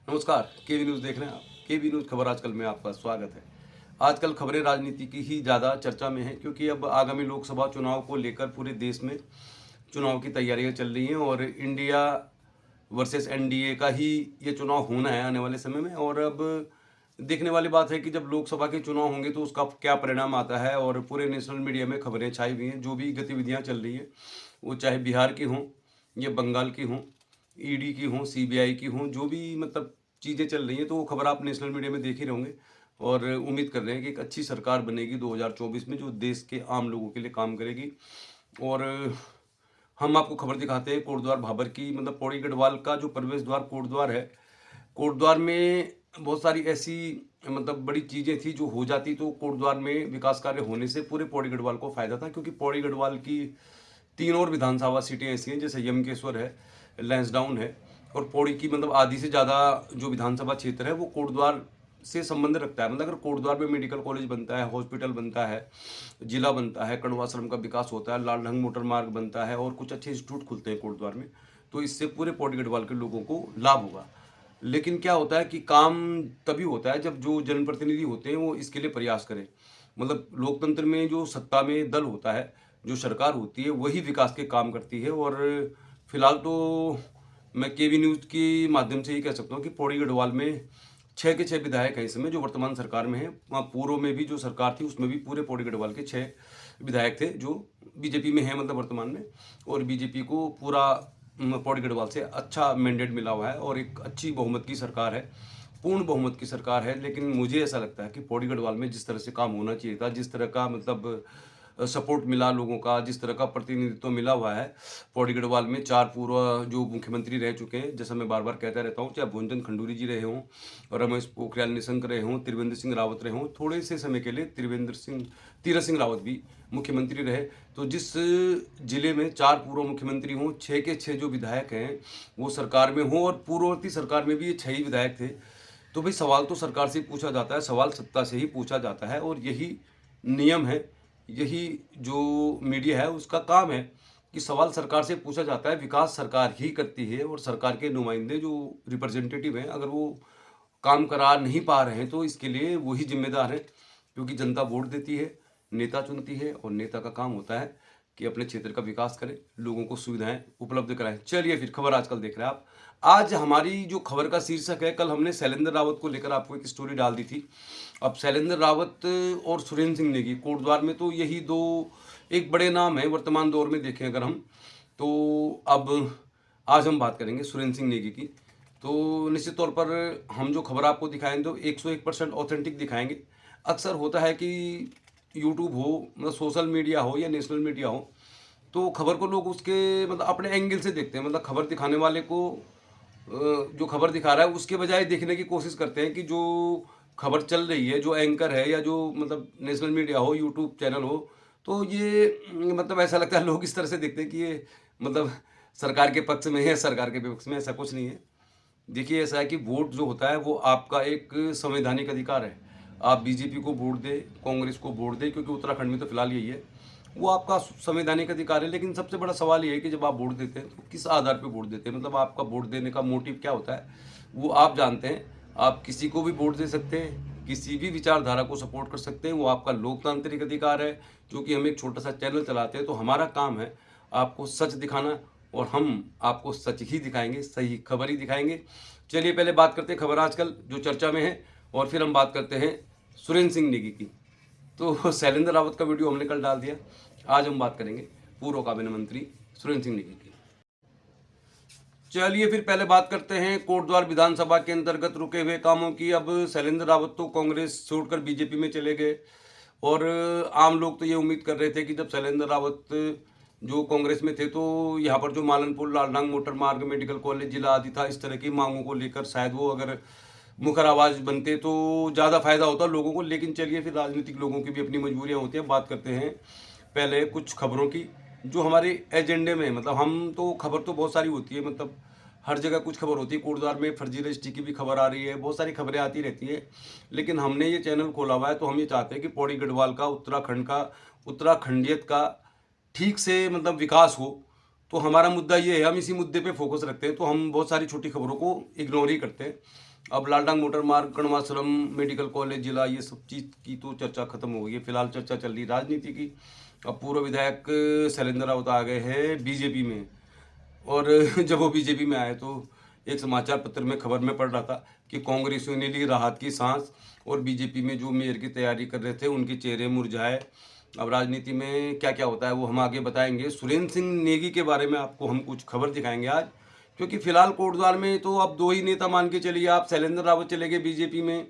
नमस्कार, केवी न्यूज़ देख रहे हैं आप। केवी न्यूज़ खबर आजकल में आपका स्वागत है। आजकल खबरें राजनीति की ही ज़्यादा चर्चा में हैं, क्योंकि अब आगामी लोकसभा चुनाव को लेकर पूरे देश में चुनाव की तैयारियां चल रही हैं और इंडिया वर्सेस एनडीए का ही ये चुनाव होना है आने वाले समय में। और अब देखने वाली बात है कि जब लोकसभा के चुनाव होंगे तो उसका क्या परिणाम आता है। और पूरे नेशनल मीडिया में खबरें छाई हुई हैं, जो भी गतिविधियां चल रही हैं, वो चाहे बिहार की हों या बंगाल की हों, ईडी की हों, सीबीआई की हों, जो भी मतलब चीज़ें चल रही हैं, तो वो खबर आप नेशनल मीडिया में देख ही रहोगे। और उम्मीद कर रहे हैं कि एक अच्छी सरकार बनेगी 2024 में, जो देश के आम लोगों के लिए काम करेगी। और हम आपको खबर दिखाते हैं कोटद्वार भाबर की, मतलब पौड़ी गढ़वाल का जो प्रवेश द्वार कोटद्वार है। कोटद्वार में बहुत सारी ऐसी मतलब बड़ी चीज़ें थी जो हो जाती तो कोटद्वार में विकास कार्य होने से पूरे पौड़ी गढ़वाल को फायदा था, क्योंकि पौड़ी गढ़वाल की 3 और विधानसभा सीटें ऐसी हैं, जैसे यमकेश्वर है, लैंसडाउन है और पौड़ी की मतलब आधी से ज़्यादा जो विधानसभा क्षेत्र है वो कोटद्वार से संबंध रखता है। मतलब अगर कोटद्वार में मेडिकल कॉलेज बनता है, हॉस्पिटल बनता है, जिला बनता है, कड़वा आश्रम का विकास होता है, लाल ढंग मोटर मार्ग बनता है और कुछ अच्छे इंस्टीट्यूट खुलते हैं कोटद्वार में, तो इससे पूरे पौड़ी गढ़वाल के लोगों को लाभ होगा। लेकिन क्या होता है कि काम तभी होता है जब जो जनप्रतिनिधि होते हैं वो इसके लिए प्रयास करें। मतलब लोकतंत्र में जो सत्ता में दल होता है, जो सरकार होती है, वही विकास के काम करती है। और फिलहाल तो मैं केवी न्यूज़ के माध्यम से ही कह सकता हूँ कि पौड़ी गढ़वाल में 6 के 6 विधायक हैं इस समय, जो वर्तमान सरकार में है। वहाँ पूर्व में भी जो सरकार थी उसमें भी पूरे पौड़ी गढ़वाल के 6 विधायक थे जो बीजेपी में हैं, मतलब वर्तमान में। और बीजेपी को पूरा पौड़ी गढ़वाल से अच्छा मैंडेट मिला हुआ है और एक अच्छी बहुमत की सरकार है, पूर्ण बहुमत की सरकार है। लेकिन मुझे ऐसा लगता है कि पौड़ी गढ़वाल में जिस तरह से काम होना चाहिए था, जिस तरह का मतलब सपोर्ट मिला लोगों का, जिस तरह का प्रतिनिधित्व मिला हुआ है, पौड़ी गढ़वाल में 4 पूर्व जो मुख्यमंत्री रह चुके हैं, जैसा मैं बार बार कहता रहता हूँ, चाहे भुवनचंद खंडूरी जी रहे हों, रमेश पोखरियाल निशंक रहे हों, त्रिवेंद्र सिंह रावत रहे हों, थोड़े से समय के लिए तीरथ सिंह रावत भी मुख्यमंत्री रहे। तो जिस जिले में 4 पूर्व मुख्यमंत्री हों, 6 के 6 जो विधायक हैं वो सरकार में हों और पूर्ववर्ती सरकार में भी ये 6 ही विधायक थे, तो भाई सवाल तो सरकार से पूछा जाता है, सवाल सत्ता से ही पूछा जाता है। और यही नियम है, यही जो मीडिया है उसका काम है कि सवाल सरकार से पूछा जाता है। विकास सरकार ही करती है और सरकार के नुमाइंदे जो रिप्रेजेंटेटिव हैं, अगर वो काम करा नहीं पा रहे हैं तो इसके लिए वही जिम्मेदार है, क्योंकि जनता वोट देती है, नेता चुनती है और नेता का काम होता है कि अपने क्षेत्र का विकास करे, लोगों को सुविधाएं उपलब्ध कराएं। चलिए फिर खबर आजकल देख रहे हैं आप। आज हमारी जो खबर का शीर्षक है, कल हमने शैलेंद्र रावत को लेकर आपको एक स्टोरी डाल दी थी। अब शैलेंद्र रावत और सुरेंद्र सिंह नेगी कोटद्वार में, तो यही दो एक बड़े नाम है वर्तमान दौर में देखें अगर हम। तो अब आज हम बात करेंगे सुरेंद्र सिंह नेगी की। तो निश्चित तौर पर हम जो खबर आपको दिखाएंगे तो 101% ऑथेंटिक दिखाएंगे। अक्सर होता है कि यूट्यूब हो, मतलब सोशल मीडिया हो या नेशनल मीडिया हो, तो खबर को लोग उसके मतलब अपने एंगल से देखते हैं। मतलब खबर दिखाने वाले को जो खबर दिखा रहा है उसके बजाय देखने की कोशिश करते हैं कि जो खबर चल रही है, जो एंकर है या जो मतलब नेशनल मीडिया हो, यूट्यूब चैनल हो, तो ये मतलब ऐसा लगता है लोग इस तरह से देखते हैं कि ये मतलब सरकार के पक्ष में है, सरकार के विपक्ष में। ऐसा कुछ नहीं है। देखिए ऐसा है कि वोट जो होता है वो आपका एक संवैधानिक अधिकार है। आप बीजेपी को वोट दें, कांग्रेस को वोट दें, क्योंकि उत्तराखंड में तो फिलहाल यही है, वो आपका संवैधानिक अधिकार है। लेकिन सबसे बड़ा सवाल ये है कि जब आप वोट देते हैं तो किस आधार पर वोट देते हैं, मतलब आपका वोट देने का मोटिव क्या होता है वो आप जानते हैं। आप किसी को भी वोट दे सकते हैं, किसी भी विचारधारा को सपोर्ट कर सकते हैं, वो आपका लोकतांत्रिक अधिकार है। क्योंकि हम एक छोटा सा चैनल चलाते हैं तो हमारा काम है आपको सच दिखाना, और हम आपको सच ही दिखाएंगे, सही खबर ही दिखाएंगे। चलिए पहले बात करते हैं खबर आजकल जो चर्चा में है, और फिर हम बात करते हैं सुरेंद्र सिंह नेगी की। तो शैलेंद्र रावत का वीडियो हमने कल डाल दिया, आज हम बात करेंगे पूर्व कैबिनेट मंत्री सुरेंद्र सिंह नेगी की। चलिए फिर पहले बात करते हैं कोटद्वार विधानसभा के अंतर्गत रुके हुए कामों की। अब शैलेंद्र रावत तो कांग्रेस छोड़कर बीजेपी में चले गए, और आम लोग तो ये उम्मीद कर रहे थे कि जब शैलेंद्र रावत जो कांग्रेस में थे तो यहाँ पर जो मालनपुर लालडांग मोटर मार्ग, मेडिकल कॉलेज, जिला आदि था, इस तरह की मांगों को लेकर शायद वो अगर मुखर आवाज बनते तो ज़्यादा फायदा होता लोगों को। लेकिन चलिए फिर राजनीतिक लोगों की भी अपनी मजबूरियाँ होती हैं। बात करते हैं पहले कुछ खबरों की जो हमारे एजेंडे में, मतलब हम तो खबर तो बहुत सारी होती है, मतलब हर जगह कुछ खबर होती है। कोटद्वार में फर्जी रजिस्ट्री की भी खबर आ रही है, बहुत सारी खबरें आती रहती है। लेकिन हमने ये चैनल खोला हुआ है तो हम ये चाहते हैं कि पौड़ी गढ़वाल का, उत्तराखंड का, उत्तराखंडियत का ठीक से मतलब विकास हो। तो हमारा मुद्दा ये है, हम इसी मुद्दे पे फोकस रखते हैं, तो हम बहुत सारी छोटी खबरों को इग्नोर ही करते हैं। अब लालडांग मोटर मार्ग, कण्वाश्रम मेडिकल कॉलेज जिला, ये सब चीज़ की तो चर्चा खत्म हो गई है। फिलहाल चर्चा चल रही राजनीति की। अब पूर्व विधायक शैलेंद्र राउत आ गए हैं बीजेपी में, और जब वो बीजेपी में आए तो एक समाचार पत्र में खबर में पढ़ रहा था कि कांग्रेसियों ने ली राहत की सांस, और बीजेपी में जो मेयर की तैयारी कर रहे थे उनके चेहरे मुरझाए। अब राजनीति में क्या क्या होता है वो हम आगे बताएंगे। सुरेंद्र सिंह नेगी के बारे में आपको हम कुछ खबर दिखाएंगे आज, क्योंकि फिलहाल कोटद्वार में तो अब दो ही नेता मान के चलिए आप। शैलेंद्र रावत चले गए बीजेपी में,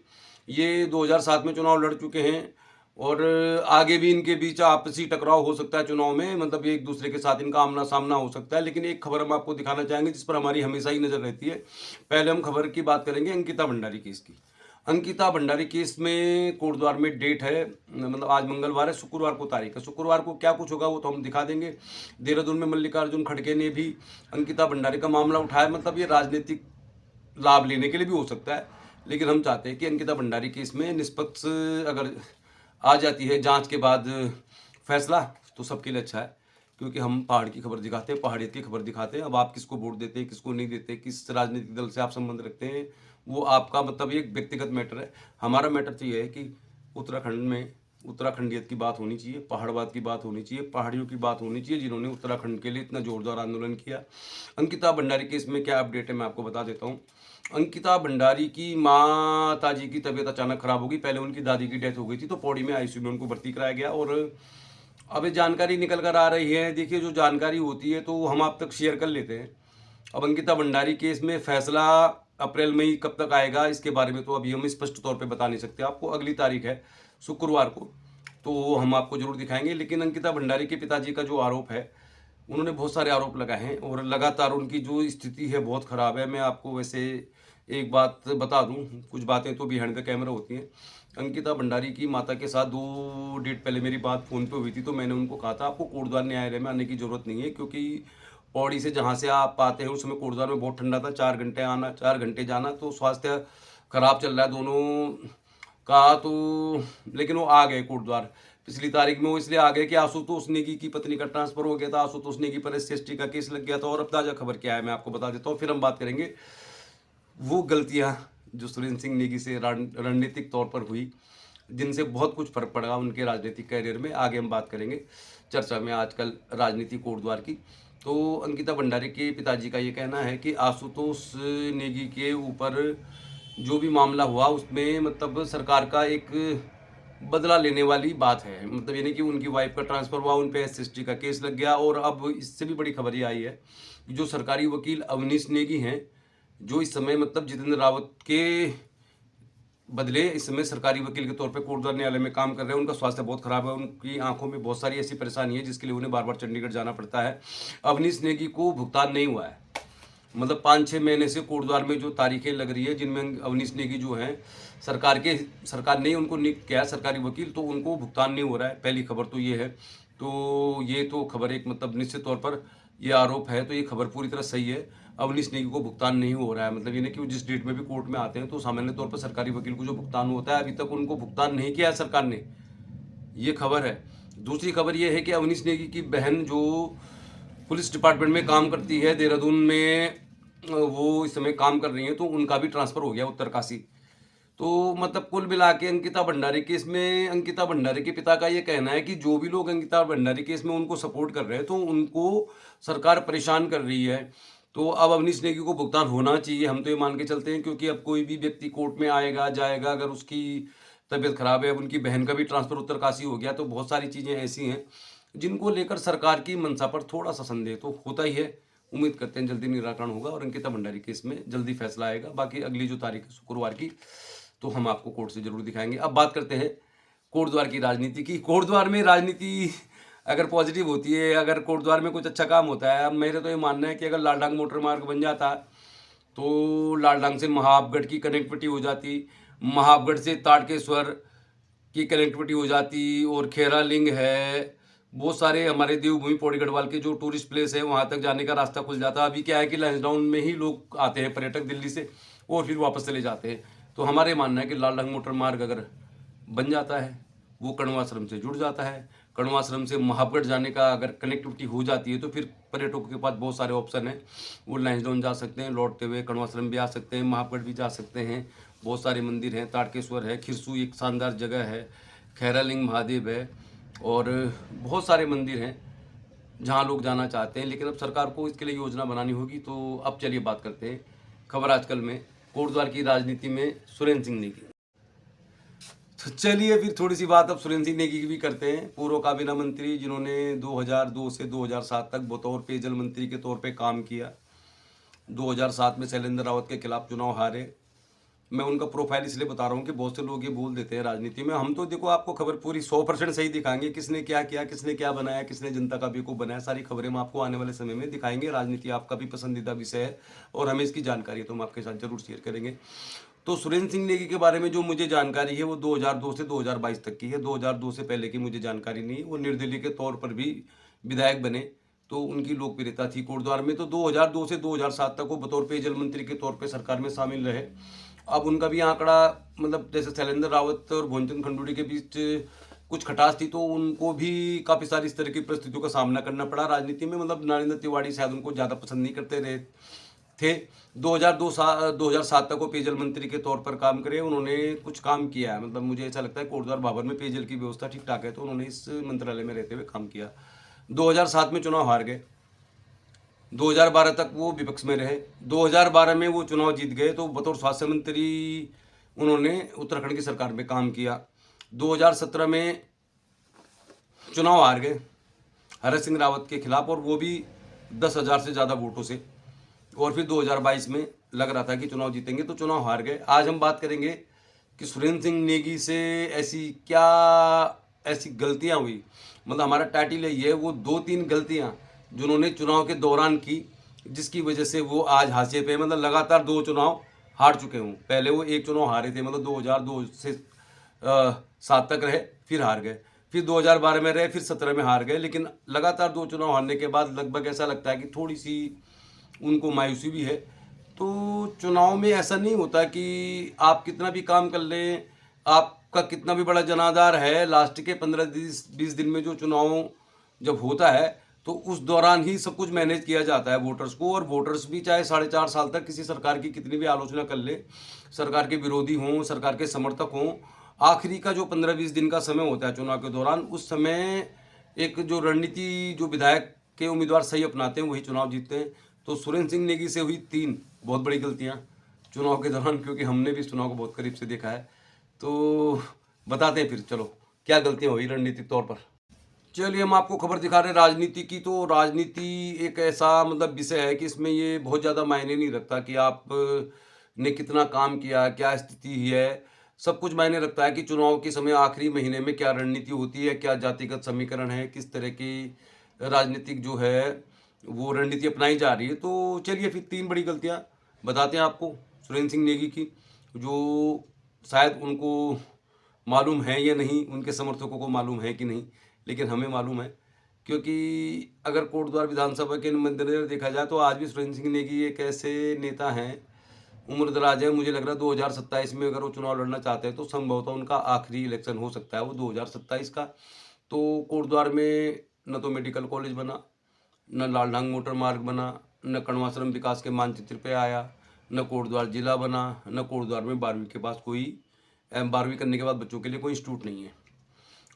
ये 2007 में चुनाव लड़ चुके हैं, और आगे भी इनके बीच आपसी टकराव हो सकता है चुनाव में, मतलब एक दूसरे के साथ इनका आमना सामना हो सकता है। लेकिन एक खबर हम आपको दिखाना चाहेंगे जिस पर हमारी हमेशा ही नज़र रहती है। पहले हम खबर की बात करेंगे अंकिता भंडारी केस की। अंकिता भंडारी केस में कोटद्वार में डेट है, मतलब आज मंगलवार है, शुक्रवार को तारीख है। शुक्रवार को क्या कुछ होगा वो तो हम दिखा देंगे। देहरादून में मल्लिकार्जुन खड़गे ने भी अंकिता भंडारी का मामला उठाया, मतलब ये राजनीतिक लाभ लेने के लिए भी हो सकता है, लेकिन हम चाहते हैं कि अंकिता भंडारी केस में निष्पक्ष अगर आ जाती है जांच के बाद फैसला, तो सबके लिए अच्छा है। क्योंकि हम पहाड़ की खबर दिखाते हैं, पहाड़ियत की खबर दिखाते हैं। अब आप किसको वोट देते हैं, किसको नहीं देते, किस राजनीतिक दल से आप संबंध रखते हैं, वो आपका मतलब एक व्यक्तिगत मैटर है। हमारा मैटर तो ये है कि उत्तराखंड में उत्तराखंडियत की बात होनी चाहिए, पहाड़वाद की बात होनी चाहिए, पहाड़ियों की बात होनी चाहिए, जिन्होंने उत्तराखंड के लिए इतना जोरदार आंदोलन किया। अंकिता भंडारी केस में क्या अपडेट है मैं आपको बता देता हूँ। अंकिता भंडारी की माता जी की तबीयत अचानक खराब हो गई। पहले उनकी दादी की डेथ हो गई थी, तो पौड़ी में आईसीयू में उनको भर्ती कराया गया, और अब ये जानकारी निकल कर आ रही है। देखिए, जो जानकारी होती है तो हम आप तक शेयर कर लेते हैं। अब अंकिता भंडारी केस में फैसला अप्रैल मई कब तक आएगा इसके बारे में तो अभी हम स्पष्ट तौर पे बता नहीं सकते आपको। अगली तारीख है शुक्रवार को, तो हम आपको जरूर दिखाएंगे। लेकिन अंकिता भंडारी के पिताजी का जो आरोप है, उन्होंने बहुत सारे आरोप लगाए हैं, और लगातार उनकी जो स्थिति है बहुत ख़राब है। मैं आपको वैसे एक बात बता दूं, कुछ बातें तो बिहाइंड द कैमरा होती हैं। अंकिता भंडारी की माता के साथ 2 डेट पहले मेरी बात फ़ोन पे हुई थी, तो मैंने उनको कहा था आपको कोटद्वार न्यायालय में आने की ज़रूरत नहीं है, क्योंकि पौड़ी से जहाँ से आप आते हैं उस समय कोटद्वार में बहुत ठंडा था। 4 घंटे आना 4 घंटे जाना, तो स्वास्थ्य खराब चल रहा है दोनों का। तो लेकिन वो आ गए कोटद्वार पिछली तारीख में। वो इसलिए आ गए कि आशुतोष नेगी की पत्नी का ट्रांसफर हो गया था, आशुतोष नेगी पर SC/ST का केस लग गया था। और अब ताज़ा खबर क्या है मैं आपको बता देता हूँ, फिर हम बात करेंगे वो गलतियाँ जो सुरेंद्र सिंह नेगी से रणनीतिक तौर पर हुई, जिनसे बहुत कुछ फर्क पड़ा उनके राजनीतिक कैरियर में। आगे हम बात करेंगे चर्चा में आजकल राजनीति कोटद्वार की। तो अंकिता भंडारी के पिताजी का ये कहना है कि आशुतोष नेगी के ऊपर जो भी मामला हुआ उसमें मतलब सरकार का एक बदला लेने वाली बात है। मतलब यानी कि उनकी वाइफ का ट्रांसफ़र हुआ, उन पे SC/ST का केस लग गया। और अब इससे भी बड़ी खबर ये आई है कि जो सरकारी वकील अवनीश नेगी हैं, जो इस समय मतलब जितेंद्र रावत के बदले इस समय सरकारी वकील के तौर पे कोटद्वार न्यायालय में काम कर रहे हैं, उनका स्वास्थ्य बहुत खराब है। उनकी आंखों में बहुत सारी ऐसी परेशानी है जिसके लिए उन्हें बार बार चंडीगढ़ जाना पड़ता है। अवनीश नेगी को भुगतान नहीं हुआ है, मतलब 5-6 महीने से कोटद्वार में जो तारीखें लग रही है, जिनमें अवनीश नेगी जो हैं सरकार ने उनको नियुक्त किया सरकारी वकील, तो उनको भुगतान नहीं हो रहा है। पहली खबर तो ये है। तो ये तो खबर एक मतलब निश्चित तौर पर ये आरोप है, तो ये खबर पूरी तरह सही है। अवनीश नेगी को भुगतान नहीं हो रहा है, मतलब ये नहीं कि वो जिस डेट में भी कोर्ट में आते हैं तो सामान्य तौर पर सरकारी वकील को जो भुगतान होता है, अभी तक उनको भुगतान नहीं किया है सरकार ने, ये खबर है। दूसरी खबर ये है कि अवनीश नेगी की बहन जो पुलिस डिपार्टमेंट में काम करती है देहरादून में, वो इस समय काम कर रही हैं, तो उनका भी ट्रांसफ़र हो गया उत्तरकाशी। तो मतलब कुल मिला के अंकिता भंडारी केस में अंकिता भंडारी के पिता का ये कहना है कि जो भी लोग अंकिता भंडारी केस में उनको सपोर्ट कर रहे हैं, तो उनको सरकार परेशान कर रही है। तो अब अवनीश नेगी को भुगतान होना चाहिए, हम तो ये मान के चलते हैं। क्योंकि अब कोई भी व्यक्ति कोर्ट में आएगा जाएगा, अगर उसकी तबीयत खराब है, अब उनकी बहन का भी ट्रांसफ़र उत्तरकाशी हो गया, तो बहुत सारी चीज़ें ऐसी हैं जिनको लेकर सरकार की मंशा पर थोड़ा सा संदेह तो होता ही है। उम्मीद करते हैं जल्दी निराकरण होगा और अंकिता भंडारी केस में जल्दी फैसला आएगा। बाकी अगली जो तारीख है शुक्रवार की, तो हम आपको कोर्ट से जरूर दिखाएंगे। अब बात करते हैं कोटद्वार की राजनीति की। कोटद्वार में राजनीति अगर पॉजिटिव होती है, अगर कोटद्वार में कुछ अच्छा काम होता है, अब मेरे तो ये मानना है कि अगर लालडांग मोटर मार्ग बन जाता तो लालडांग से महाबगढ़ की कनेक्टिविटी हो जाती, महाबगढ़ से ताड़केश्वर की कनेक्टिविटी हो जाती, और खेरा लिंग है, बहुत सारे हमारे देवभूमि पौड़ी गढ़वाल के जो टूरिस्ट प्लेस है वहाँ तक जाने का रास्ता खुल जाता। अभी क्या है कि लैंसडाउन में ही लोग आते हैं पर्यटक दिल्ली से, और फिर वापस चले जाते हैं। तो हमारे मानना है कि लालडांग मोटर मार्ग अगर बन जाता है, वो कण्वाश्रम से जुड़ जाता है, कण्वाश्रम से महाबगढ़ जाने का अगर कनेक्टिविटी हो जाती है तो फिर पर्यटकों के पास बहुत सारे ऑप्शन हैं। वो लैंसडाउन जा सकते हैं, लौटते हुए कण्वाश्रम भी आ सकते हैं, महाबगढ़ भी जा सकते हैं। बहुत सारे मंदिर हैं, ताड़केश्वर है, खिरसू एक शानदार जगह है, खैरालिंग महादेव है और बहुत सारे मंदिर हैं जहाँ लोग जाना चाहते हैं। लेकिन अब सरकार को इसके लिए योजना बनानी होगी। तो अब चलिए बात करते हैं खबर आजकल में कोटद्वार की राजनीति में सुरेंद्र सिंह नेगी। तो चलिए फिर थोड़ी सी बात अब सुरेंद्र सिंह नेगी की भी करते हैं। पूर्व काबीना मंत्री जिन्होंने 2002 से 2007 तक बतौर पेयजल मंत्री के तौर पे काम किया। 2007 में शैलेंद्र रावत के खिलाफ चुनाव हारे। मैं उनका प्रोफाइल इसलिए बता रहा हूँ कि बहुत से लोग ये बोल देते हैं राजनीति में, हम तो देखो आपको खबर पूरी 100% सही दिखाएंगे, किसने क्या किया, किसने क्या बनाया, किसने जनता का बेवकूफ़ बनाया, सारी खबरें हम आपको आने वाले समय में दिखाएंगे। राजनीति आपका भी पसंदीदा विषय है और हमें इसकी जानकारी है तो हम आपके साथ जरूर शेयर करेंगे। तो सुरेंद्र सिंह नेगी के बारे में जो मुझे जानकारी है वो 2002 से 2022 तक की है। 2002 से पहले की मुझे जानकारी नहीं। वो निर्दलीय के तौर पर भी विधायक बने तो उनकी लोकप्रियता थी कोटद्वार में। तो 2002 से 2007 तक वो बतौर पेयजल मंत्री के तौर पर सरकार में शामिल रहे। अब उनका भी आंकड़ा मतलब जैसे शैलेंद्र रावत और भोजचंद खंडूड़ी के बीच कुछ खटास थी तो उनको भी काफ़ी सारी इस तरह की परिस्थितियों का सामना करना पड़ा राजनीति में। मतलब नरेंद्र तिवारी शायद उनको ज़्यादा पसंद नहीं करते रहे थे। 2007 तक वो पेयजल मंत्री के तौर पर काम करे। उन्होंने कुछ काम किया है, मतलब मुझे ऐसा लगता है कोटद्वार भवन में पेयजल की व्यवस्था ठीक ठाक है तो उन्होंने इस मंत्रालय में रहते हुए काम किया। 2007 में चुनाव हार गए। 2012 तक वो विपक्ष में रहे। 2012 में वो चुनाव जीत गए तो बतौर स्वास्थ्य मंत्री उन्होंने उत्तराखंड की सरकार में काम किया। 2017 में चुनाव हार गए हरीश सिंह रावत के खिलाफ और वो भी 10,000 से ज़्यादा वोटों से। और फिर 2022 में लग रहा था कि चुनाव जीतेंगे तो चुनाव हार गए। आज हम बात करेंगे कि सुरेंद्र सिंह नेगी से ऐसी गलतियां हुई। मतलब हमारा टाइटल यही है, वो 2-3 गलतियां जिन्होंने चुनाव के दौरान की जिसकी वजह से वो आज हाशिए पे, मतलब लगातार 2 चुनाव हार चुके हूँ। पहले वो एक चुनाव हारे थे, मतलब 2002 से 7 तक रहे फिर हार गए, फिर 2012 में रहे, फिर 17 में हार गए। लेकिन लगातार 2 चुनाव हारने के बाद लगभग ऐसा लगता है कि थोड़ी सी उनको मायूसी भी है। तो चुनाव में ऐसा नहीं होता कि आप कितना भी काम कर लें, आपका कितना भी बड़ा जनाधार है, लास्ट के 15-20 दिन में जो चुनाव जब होता है तो उस दौरान ही सब कुछ मैनेज किया जाता है वोटर्स को। और वोटर्स भी चाहे 4.5 साल तक किसी सरकार की कितनी भी आलोचना कर ले, सरकार के विरोधी हों, सरकार के समर्थक हों, आखिरी का जो 15-20 दिन का समय होता है चुनाव के दौरान, उस समय एक जो रणनीति जो विधायक के उम्मीदवार सही अपनाते हैं वही चुनाव जीतते हैं। तो सुरेंद्र सिंह नेगी से हुई 3 बहुत बड़ी गलतियाँ चुनाव के दौरान, क्योंकि हमने भी इस चुनाव को बहुत करीब से देखा है। तो बताते हैं फिर चलो क्या गलतियाँ हुई रणनीतिक तौर पर। चलिए हम आपको खबर दिखा रहे हैं राजनीति की। तो राजनीति एक ऐसा मतलब विषय है कि इसमें ये बहुत ज़्यादा मायने नहीं रखता कि आप ने कितना काम किया, क्या स्थिति है। सब कुछ मायने रखता है कि चुनाव के समय आखिरी महीने में क्या रणनीति होती है, क्या जातिगत समीकरण है, किस तरह की राजनीतिक जो है वो रणनीति अपनाई जा रही है। तो चलिए फिर 3 बड़ी गलतियाँ बताते हैं आपको सुरेंद्र सिंह नेगी की, जो शायद उनको मालूम है या नहीं, उनके समर्थकों को मालूम है कि नहीं, लेकिन हमें मालूम है। क्योंकि अगर कोटद्वार विधानसभा के मद्देनजर देखा जाए तो आज भी सुरेंद्र सिंह नेगी एक ऐसे नेता हैं, उम्र दराज है। मुझे लग रहा है 2027 में अगर वो चुनाव लड़ना चाहते हैं तो संभवतः उनका आखिरी इलेक्शन हो सकता है वो 2027 का। तो कोटद्वार में न तो मेडिकल कॉलेज बना, न लालढांग मोटर मार्ग बना, न कण्वाश्रम विकास के मानचित्र पे आया, न कोटद्वार जिला बना, न कोटद्वार में 12वीं के पास कोई 12वीं करने के बाद बच्चों के लिए कोई इंस्टीट्यूट नहीं है।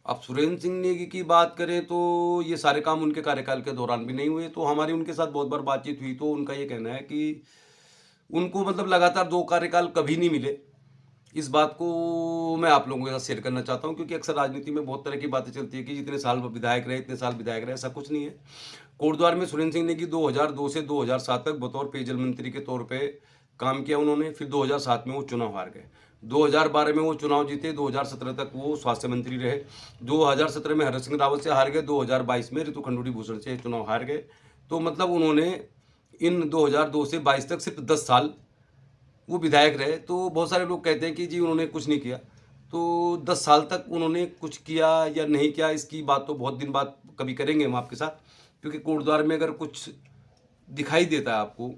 अब सुरेंद्र सिंह नेगी की बात करें तो ये सारे काम उनके कार्यकाल के दौरान भी नहीं हुए। तो हमारी उनके साथ बहुत बार बातचीत हुई तो उनका ये कहना है कि उनको मतलब लगातार 2 कार्यकाल कभी नहीं मिले। इस बात को मैं आप लोगों के साथ शेयर करना चाहता हूं, क्योंकि अक्सर राजनीति में बहुत तरह की बातें चलती है कि जितने साल विधायक रहे इतने साल विधायक रहे, ऐसा कुछ नहीं है। कोटद्वार में सुरेंद्र सिंह नेगी 2002 से 2007 तक बतौर पेयजल मंत्री के तौर पे काम किया उन्होंने। फिर 2007 में वो चुनाव हार गए, 2012 में वो चुनाव जीते, 2017 तक वो स्वास्थ्य मंत्री रहे, 2017 में हरीश सिंह रावत से हार गए, 2022 में ऋतु खंडूड़ी भूषण से चुनाव हार गए। तो मतलब उन्होंने इन 2002 से 22 तक सिर्फ 10 साल वो विधायक रहे। तो बहुत सारे लोग कहते हैं कि जी उन्होंने कुछ नहीं किया। तो 10 साल तक उन्होंने कुछ किया या नहीं किया इसकी बात तो बहुत दिन बाद कभी करेंगे हम आपके साथ, क्योंकि कोटद्वार में अगर कुछ दिखाई देता है आपको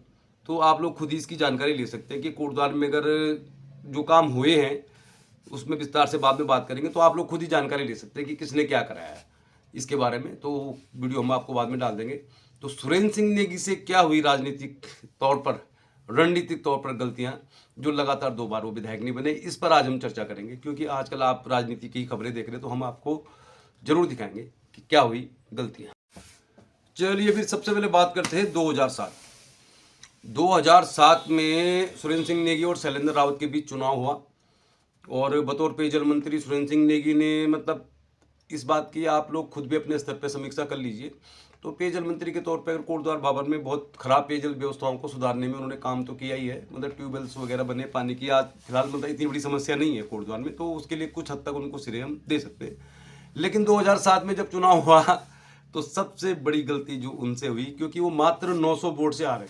तो आप लोग खुद ही इसकी जानकारी ले सकते हैं कि कोटद्वार में अगर जो काम हुए हैं उसमें विस्तार से बाद में बात करेंगे तो आप लोग खुद ही जानकारी ले सकते हैं कि किसने क्या कराया है। इसके बारे में, तो वीडियो हम आपको बाद में डाल देंगे। तो सुरेंद्र सिंह नेगी से क्या हुई राजनीतिक तौर पर, रणनीतिक तौर पर गलतियां, जो लगातार 2 बार वो विधायक नहीं बने, इस पर आज हम चर्चा करेंगे। क्योंकि आजकल आप राजनीति की खबरें देख रहे हैं, तो हम आपको जरूर दिखाएंगे कि क्या हुई गलतियां। चलिए फिर सबसे पहले बात करते हैं 2007। 2007 में सुरेंद्र सिंह नेगी और शैलेंद्र रावत के बीच चुनाव हुआ, और बतौर पेयजल मंत्री सुरेंद्र सिंह नेगी ने, मतलब इस बात की आप लोग खुद भी अपने स्तर पर समीक्षा कर लीजिए, तो पेयजल मंत्री के तौर पर कोटद्वार बाबर में बहुत खराब पेयजल व्यवस्थाओं को सुधारने में उन्होंने काम तो किया ही है। मतलब ट्यूबवेल्स वगैरह बने, पानी की आज फिलहाल मतलब इतनी बड़ी समस्या नहीं है कोटद्वार में, तो उसके लिए कुछ हद तक उनको श्रेय हम दे सकते हैं। लेकिन 2007 में जब चुनाव हुआ, तो सबसे बड़ी गलती जो उनसे हुई, क्योंकि वो मात्र 900 वोट से हारे।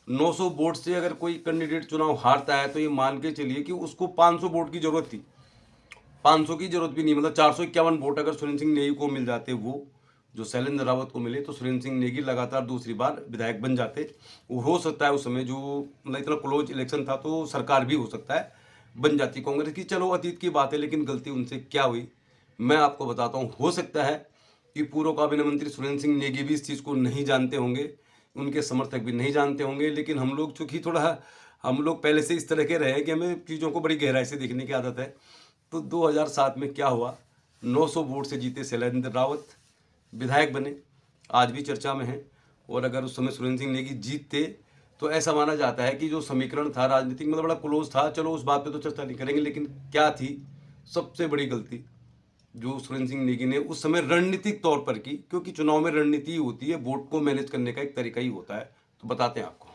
900 वोट से अगर कोई कैंडिडेट चुनाव हारता है, तो ये मान के चलिए कि उसको 500 वोट की जरूरत थी। 500 की जरूरत भी नहीं, मतलब 451 वोट अगर सुरेंद्र सिंह नेगी को मिल जाते, वो जो शैलेंद्र रावत को मिले, तो सुरेंद्र सिंह नेगी लगातार दूसरी बार विधायक बन जाते। वो हो सकता है उस समय जो मतलब इतना क्लोज इलेक्शन था, तो सरकार भी हो सकता है बन जाती कांग्रेस की। चलो अतीत की बात है, लेकिन गलती उनसे क्या हुई मैं आपको बताता हूँ। हो सकता है कि पूर्व काबीना मंत्री सुरेंद्र सिंह नेगी भी इस चीज़ को नहीं जानते होंगे, उनके समर्थक भी नहीं जानते होंगे, लेकिन हम लोग चूँकि थोड़ा हम लोग पहले से इस तरह के रहे कि हमें चीज़ों को बड़ी गहराई से देखने की आदत है। तो 2007 में क्या हुआ, 900 वोट से जीते शैलेंद्र रावत, विधायक बने, आज भी चर्चा में हैं। और अगर उस समय सुरेंद्र सिंह नेगी जीतते, तो ऐसा माना जाता है कि जो समीकरण था राजनीतिक, मतलब बड़ा क्लोज था। चलो उस बात पे तो चर्चा नहीं करेंगे, लेकिन क्या थी सबसे बड़ी गलती जो सुरेंद्र सिंह नेगी ने उस समय रणनीतिक तौर पर की, क्योंकि चुनाव में रणनीति ही होती है, वोट को मैनेज करने का एक तरीका ही होता है। तो बताते हैं आपको।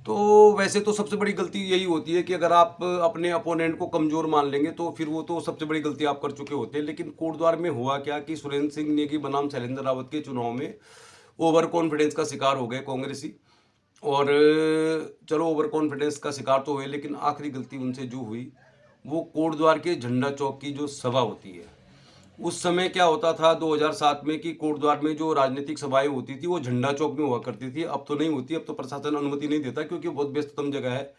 तो वैसे तो सबसे बड़ी गलती यही होती है कि अगर आप अपने अपोनेंट को कमज़ोर मान लेंगे, तो फिर वो तो सबसे बड़ी गलती आप कर चुके होते हैं। लेकिन कोटद्वार में हुआ क्या कि सुरेंद्र सिंह नेगी बनाम शैलेंद्र रावत के चुनाव में ओवर कॉन्फिडेंस का शिकार हो गए कांग्रेसी। और चलो ओवर कॉन्फिडेंस का शिकार तो हुए, लेकिन आखिरी गलती उनसे जो हुई, वो कोटद्वार के झंडा चौक की जो सभा होती है, उस समय क्या होता था 2007 में कि कोटद्वार में जो राजनीतिक सभाएं होती थी वो झंडा चौक में हुआ करती थी। अब तो नहीं होती, अब तो प्रशासन अनुमति नहीं देता, क्योंकि बहुत व्यस्ततम जगह है।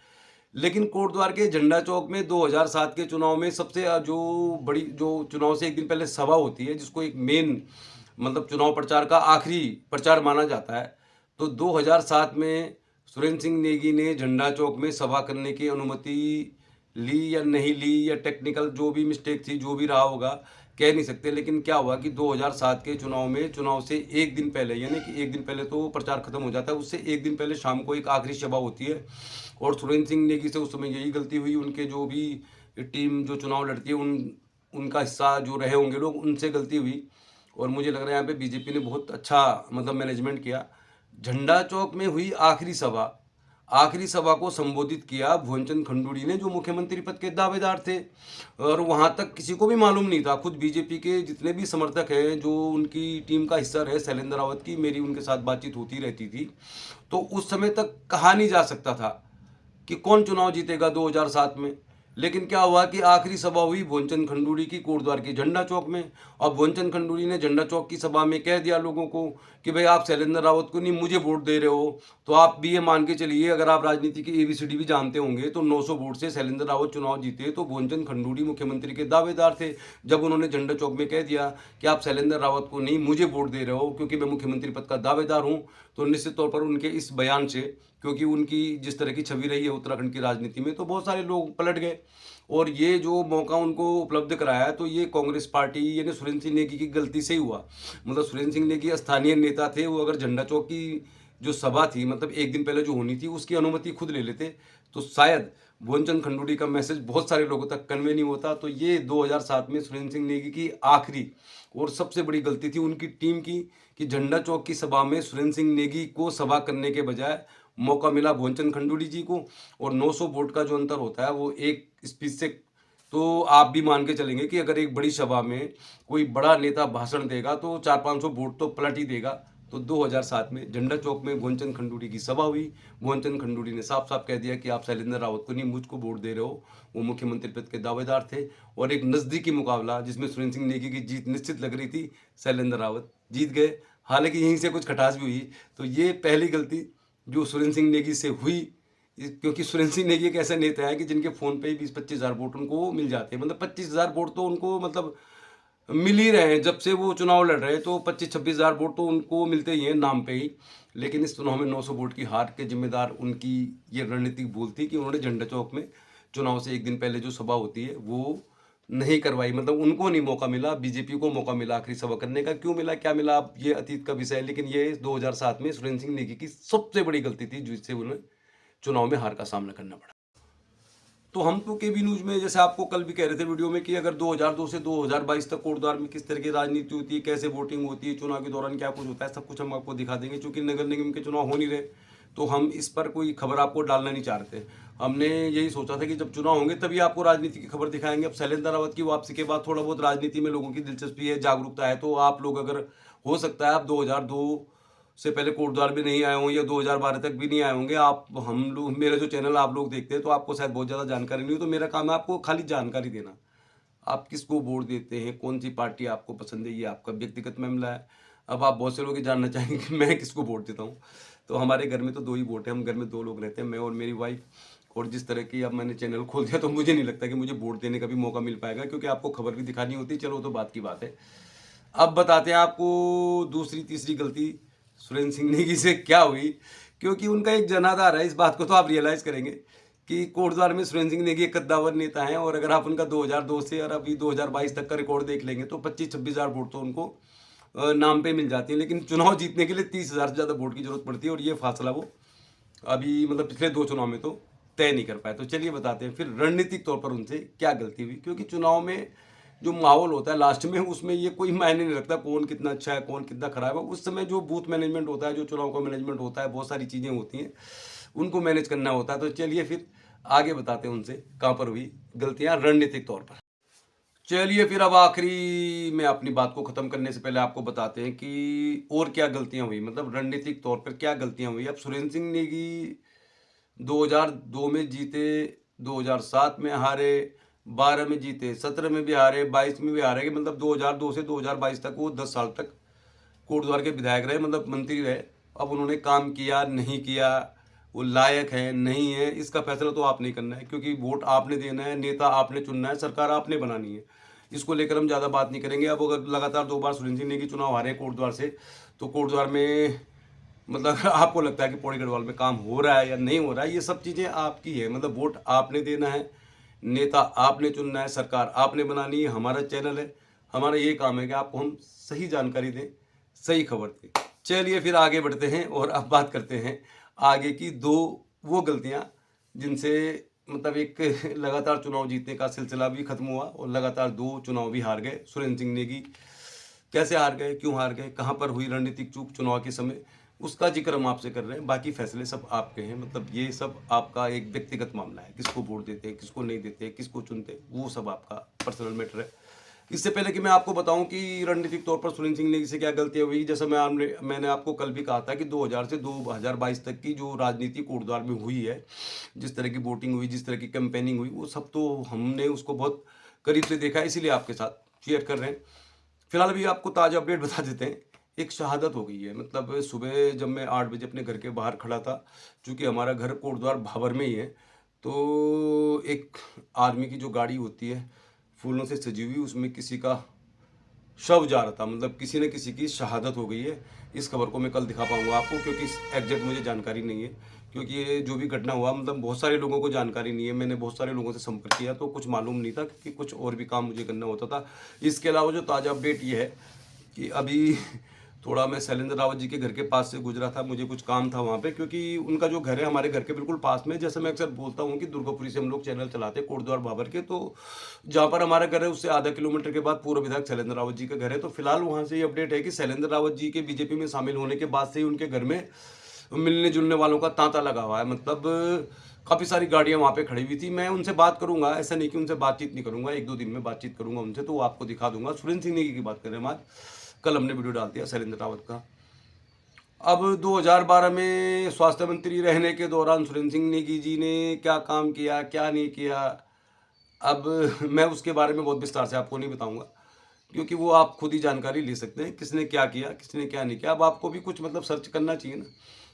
लेकिन कोटद्वार के झंडा चौक में 2007 के चुनाव में सबसे जो बड़ी, जो चुनाव से एक दिन पहले सभा होती है, जिसको एक मेन मतलब चुनाव प्रचार का आखिरी प्रचार माना जाता है, तो 2007 में सुरेंद्र सिंह नेगी ने झंडा चौक में सभा करने की अनुमति ली या नहीं ली, या टेक्निकल जो भी मिस्टेक थी, जो भी रहा होगा कह नहीं सकते। लेकिन क्या हुआ कि 2007 के चुनाव में, चुनाव से एक दिन पहले, यानी कि एक दिन पहले तो प्रचार खत्म हो जाता है, उससे एक दिन पहले शाम को एक आखिरी सभा होती है। और सुरेंद्र सिंह नेगी से उस समय यही गलती हुई, उनके जो भी टीम जो चुनाव लड़ती है उनका हिस्सा जो रहे होंगे लोग, उनसे गलती हुई। और मुझे लग रहा है यहाँ पे बीजेपी ने बहुत अच्छा मतलब मैनेजमेंट किया। झंडा चौक में हुई आखिरी सभा को संबोधित किया भुवनचंद खंडूड़ी ने, जो मुख्यमंत्री पद के दावेदार थे। और वहां तक किसी को भी मालूम नहीं था, खुद बीजेपी के जितने भी समर्थक हैं जो उनकी टीम का हिस्सा रहे शैलेंद्र रावत की, मेरी उनके साथ बातचीत होती रहती थी, तो उस समय तक कहा नहीं जा सकता था कि कौन चुनाव जीतेगा 2007 में। लेकिन क्या हुआ कि आखिरी सभा हुई भुवनचंद खंडूड़ी की कोटद्वार के झंडा चौक में, और भुवनचंद खंडूड़ी ने झंडा चौक की सभा में कह दिया लोगों को कि भाई आप शैलेंद्र रावत को नहीं मुझे वोट दे रहे हो। तो आप भी ये मान के चलिए, अगर आप राजनीति की ABCD भी जानते होंगे, तो 900 वोट से शैलेंद्र रावत चुनाव जीते, तो भुवनचंद खंडूड़ी मुख्यमंत्री के दावेदार थे। जब उन्होंने झंडा चौक में कह दिया कि आप शैलेंद्र रावत को नहीं मुझे वोट दे रहे हो क्योंकि मैं मुख्यमंत्री पद का दावेदार हूँ, तो निश्चित तौर पर उनके इस बयान से, क्योंकि उनकी जिस तरह की छवि रही है उत्तराखंड की राजनीति में, तो बहुत सारे लोग पलट गए। और ये जो मौका उनको उपलब्ध कराया, तो ये कांग्रेस पार्टी यानी सुरेंद्र सिंह नेगी की गलती से ही हुआ। मतलब सुरेंद्र सिंह नेगी स्थानीय नेता थे, वो अगर झंडा चौक की जो सभा थी, मतलब एक दिन पहले जो होनी थी, उसकी अनुमति खुद ले लेते, तो शायद भुवनचंद खंडूड़ी का मैसेज बहुत सारे लोगों तक कन्वे नहीं होता। तो ये 2007 में सुरेंद्र सिंह नेगी की आखिरी और सबसे बड़ी गलती थी उनकी टीम की, कि झंडा चौक की सभा में सुरेंद्र सिंह नेगी को सभा करने के बजाय मौका मिला भुवनचंद खंडूड़ी जी को। और 900 वोट का जो अंतर होता है वो एक स्पीच से, तो आप भी मान के चलेंगे कि अगर एक बड़ी सभा में कोई बड़ा नेता भाषण देगा, तो 400-500 वोट तो पलट ही देगा। तो 2007 में झंडा चौक में भुवनचंद खंडूड़ी की सभा हुई। भुवनचंद खंडूड़ी ने साफ साफ कह दिया कि आप शैलेंद्र रावत को नहीं मुझको वोट दे रहे हो। वो मुख्यमंत्री पद के दावेदार थे। और एक नज़दीकी मुकाबला जिसमें सुरेंद्र सिंह नेगी की जीत निश्चित लग रही थी, शैलेंद्र रावत जीत गए। हालांकि यहीं से कुछ खटास भी हुई। तो ये पहली गलती जो सुरेंद्र सिंह नेगी से हुई, क्योंकि सुरेंद्र सिंह नेगी एक ऐसे नेता है कि जिनके फ़ोन पे ही 20-25 हज़ार वोट उनको मिल जाते हैं। मतलब 25 हज़ार वोट तो उनको मतलब मिल ही रहे हैं। जब से वो चुनाव लड़ रहे हैं तो 25-26 हज़ार वोट तो उनको मिलते ही हैं नाम पे ही। लेकिन इस चुनाव में 900 वोट की हार के जिम्मेदार उनकी ये रणनीतिक भूल थी कि उन्होंने झंडा चौक में चुनाव से एक दिन पहले जो सभा होती है वो नहीं करवाई। मतलब उनको नहीं मौका मिला, बीजेपी को मौका मिला आखिरी सभा करने का। क्यों मिला, क्या मिला, अब ये अतीत का विषय है। लेकिन ये 2007 में सुरेंद्र सिंह नेगी की सबसे बड़ी गलती थी जिससे उन्हें चुनाव में हार का सामना करना पड़ा। तो हम तो केबी न्यूज में जैसे आपको कल भी कह रहे थे वीडियो में कि अगर 2002 से 2022 तक कोटद्वार में किस तरह की राजनीति होती है, कैसे वोटिंग होती है, चुनाव के दौरान क्या कुछ होता है, सब कुछ हम आपको दिखा देंगे। क्योंकि नगर निगम के चुनाव हो नहीं रहे तो हम इस पर कोई खबर आपको डालना नहीं चाह रहे थे। हमने यही सोचा था कि जब चुनाव होंगे तभी आपको राजनीति की खबर दिखाएंगे। अब शैलेंद्र रावत की वापसी के बाद थोड़ा बहुत राजनीति में लोगों की दिलचस्पी है, जागरूकता है। तो आप लोग अगर हो सकता है आप 2002 से पहले कोटद्वार भी नहीं आए होंगे या 2012 तक भी नहीं आए होंगे, आप हम लोग मेरा जो चैनल आप लोग देखते हैं तो आपको शायद बहुत ज़्यादा जानकारी नहीं हो। तो मेरा काम है आपको खाली जानकारी देना। आप किसको वोट देते हैं, कौन सी पार्टी आपको पसंद है, ये आपका व्यक्तिगत मामला है। अब आप बहुत से लोग ये जानना चाहेंगे कि मैं किसको वोट देता हूँ। तो हमारे घर में तो 2 ही वोट है। हम घर में 2 लोग रहते हैं, मैं और मेरी वाइफ। और जिस तरह की अब मैंने चैनल खोल दिया तो मुझे नहीं लगता कि मुझे वोट देने का भी मौका मिल पाएगा, क्योंकि आपको खबर भी दिखानी होती है। चलो वो तो बात की बात है। अब बताते हैं आपको दूसरी तीसरी गलती सुरेंद्र सिंह नेगी से क्या हुई। क्योंकि उनका एक जनाधार है, इस बात को तो आप रियलाइज करेंगे कि कोटद्वार में सुरेंद्र सिंह नेगी एक कद्दावर नेता हैं। और अगर आप उनका 2002 से और अभी 2022 तक का रिकॉर्ड देख लेंगे तो 25-26 हज़ार वोट तो उनको नाम पे मिल जाती है। लेकिन चुनाव जीतने के लिए 30 हज़ार से ज़्यादा वोट की जरूरत पड़ती है। और ये फासला वो अभी मतलब पिछले 2 चुनाव में तो तय नहीं कर पाए। तो चलिए बताते हैं फिर रणनीतिक तौर पर उनसे क्या गलती हुई। क्योंकि चुनाव में जो माहौल होता है लास्ट में, उसमें ये कोई मायने नहीं रखता कौन कितना अच्छा है कौन कितना खराब है। उस समय जो बूथ मैनेजमेंट होता है, जो चुनाव का मैनेजमेंट होता है, बहुत सारी चीज़ें होती हैं, उनको मैनेज करना होता है। तो चलिए फिर आगे बताते हैं उनसे कहाँ पर हुई गलतियाँ रणनीतिक तौर पर। चलिए फिर अब आखिरी में अपनी बात को ख़त्म करने से पहले आपको बताते हैं कि और क्या गलतियाँ हुई, मतलब रणनीतिक तौर पर क्या गलतियाँ हुई। अब सुरेंद्र सिंह नेगी 2002 में जीते, 2007 में हारे, 12 में जीते, 17 में भी हारे, 22 में भी हारे। मतलब 2002 से 2022 तक वो 10 साल तक कोटद्वार के विधायक रहे, मतलब मंत्री रहे। अब उन्होंने काम किया नहीं किया, वो लायक है नहीं है, इसका फैसला तो आप नहीं करना है। क्योंकि वोट आपने देना है, नेता आपने चुनना है, सरकार आपने बनानी है। इसको लेकर हम ज़्यादा बात नहीं करेंगे। अब अगर लगातार 2 बार सुरेंद्र सिंह नेगी चुनाव हारे कोटद्वार से, तो कोटद्वार में मतलब आपको लगता है कि पौड़ी गढ़वाल में काम हो रहा है या नहीं हो रहा है, ये सब चीज़ें आपकी है। मतलब वोट आपने देना है, नेता आपने चुनना है, सरकार आपने बनानी है। हमारा चैनल है, हमारा ये काम है कि आपको हम सही जानकारी दें, सही खबर दें। चलिए फिर आगे बढ़ते हैं और अब बात करते हैं आगे की 2 वो गलतियां जिनसे मतलब एक लगातार चुनाव जीतने का सिलसिला भी खत्म हुआ और लगातार 2 चुनाव भी हार गए सुरेंद्र सिंह नेगी। कैसे हार गए, क्यों हार गए, कहाँ पर हुई रणनीतिक चूक चुनाव के समय, उसका जिक्र हम आपसे कर रहे हैं। बाकी फैसले सब आपके हैं। मतलब ये सब आपका एक व्यक्तिगत मामला है, किसको वोट देते हैं, किसको नहीं देते, किसको चुनते हैं, वो सब आपका पर्सनल मैटर है। इससे पहले कि मैं आपको बताऊं कि रणनीतिक तौर पर सुरेंद्र सिंह नेगी से क्या गलतियां हुई, जैसा मैंने आपको कल भी कहा था कि 2000 से 2022 तक की जो राजनीति कोटद्वार में हुई है, जिस तरह की वोटिंग हुई, जिस तरह की कैंपेनिंग हुई, वो सब तो हमने उसको बहुत करीब से देखा है, इसीलिए आपके साथ शेयर कर रहे हैं। फिलहाल अभी आपको ताज़ा अपडेट बता देते हैं। एक शहादत हो गई है। मतलब सुबह जब मैं 8 बजे अपने घर के बाहर खड़ा था, चूँकि हमारा घर कोटद्वार भाबर में ही है, तो एक आर्मी की जो गाड़ी होती है फूलों से सजी हुई, उसमें किसी का शव जा रहा था। मतलब किसी न किसी की शहादत हो गई है। इस खबर को मैं कल दिखा पाऊंगा आपको, क्योंकि एग्जैक्ट मुझे जानकारी नहीं है। क्योंकि ये जो भी घटना हुआ, मतलब बहुत सारे लोगों को जानकारी नहीं है। मैंने बहुत सारे लोगों से संपर्क किया तो कुछ मालूम नहीं था, क्योंकि कुछ और भी काम मुझे करना होता था। इसके अलावा जो ताज़ा अपडेट ये है कि अभी थोड़ा मैं शैलेंद्र रावत जी के घर के पास से गुजरा था, मुझे कुछ काम था वहाँ पे। क्योंकि उनका जो घर है हमारे घर के बिल्कुल पास में, जैसे मैं अक्सर बोलता हूँ कि दुर्गापुरी से हम लोग चैनल चलाते हैं कोटद्वार भाबर के, तो जहाँ पर हमारा घर है उससे आधा किलोमीटर के बाद पूर्व विधायक शैलेंद्र रावत जी का घर है। तो फिलहाल वहाँ से ये अपडेट है कि शैलेंद्र रावत जी के बीजेपी में शामिल होने के बाद से ही उनके घर में मिलने जुलने वालों का तांता लगा हुआ है। मतलब काफ़ी सारी गाड़ियाँ वहाँ पे खड़ी हुई थी। मैं उनसे बात करूंगा, ऐसा नहीं कि उनसे बातचीत नहीं करूंगा, 1-2 दिन में बातचीत करूंगा उनसे, तो वो आपको दिखा दूंगा। सुरेंद्र सिंह नेगी की बात करें हम आज, कल हमने वीडियो डाल दिया शैलेंद्र रावत का। अब 2012 में स्वास्थ्य मंत्री रहने के दौरान सुरेंद्र सिंह नेगी जी ने क्या काम किया क्या नहीं किया, अब मैं उसके बारे में बहुत विस्तार से आपको नहीं बताऊंगा, क्योंकि वो आप खुद ही जानकारी ले सकते हैं किसने क्या किया किसने क्या नहीं किया। अब आपको भी कुछ मतलब सर्च करना चाहिए ना,